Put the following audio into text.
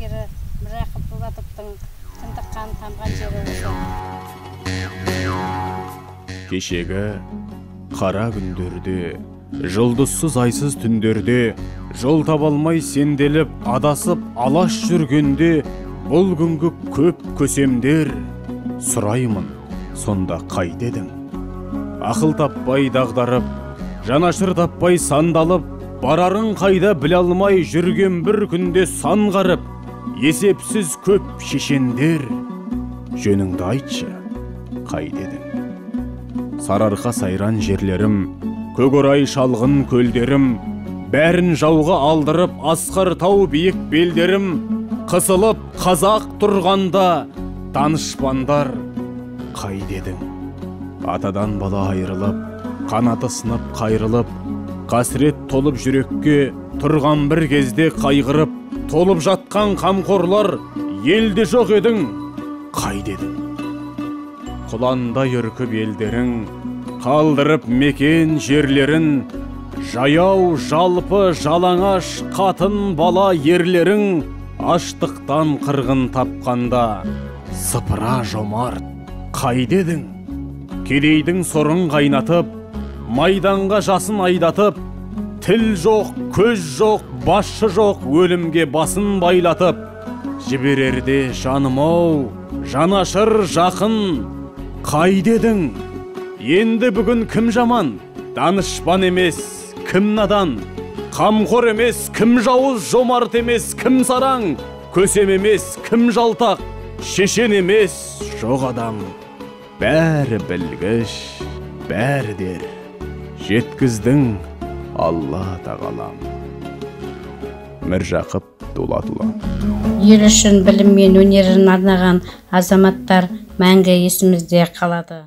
қайраткері Міржақып Дулатовтың шындыққан тамған жері осы. Кешегі қара күндерде, жұлдызсыз айсыз түндерде, жол таба алмай сенделіп, адасып алаш жүргенде, бұл күнгі көп көсемдер, сұраймын, сонда қайда едің? Ақыл таппай дағдарып, жанашыр таппай сандалып, барарын қайда біле алмай жүрген бір күнде сан қарып, есепсіз көп шешендер, жөніңді айтшы, қайда едің? Сарыарқа сайран жерлерім, көкорай шалғын көлдерім, бәрін жауға алдырып, асқар тау биік белдерім, қысылып қазақ тұрғанда, данышпандар қайда едің? Атадан бала айрылып, қанаты сынып қайрылып, қасірет толып жүрекке тұрған бір кезде қайғырып, толып жатқан қамқорлар елде жоқ едің, қайда едің? Құландай үркіп елдерің, қалдырып мекен жерлерін, жаяу жалпы жалаңаш қатын бала ерлерің, аштықтан қырғын тапқанда, сыпыра жомарт қайда едің? Кедейдің сорын қайнатып, майданға жасын айдатып, тіл жоқ, көз жоқ, басшы жоқ, өлімге басын байлатып, жіберерде жаным-ау, жанашыр жақын қайда едің? Енді бүгін кім жаман? Данышпан емес, кім надан? Қамқор емес, кім жауыз? Жомарт емес, кім сараң? Көсем емес, кім жалтақ? Шешен емес, жоқ адам. Бәрі білгіш, бәрі дер, жеткіздің Алла тағалам. Міржақып Дулатұлы. Ел үшін білім мен өнерін арнаған азаматтар мәңгі есімізде қалады.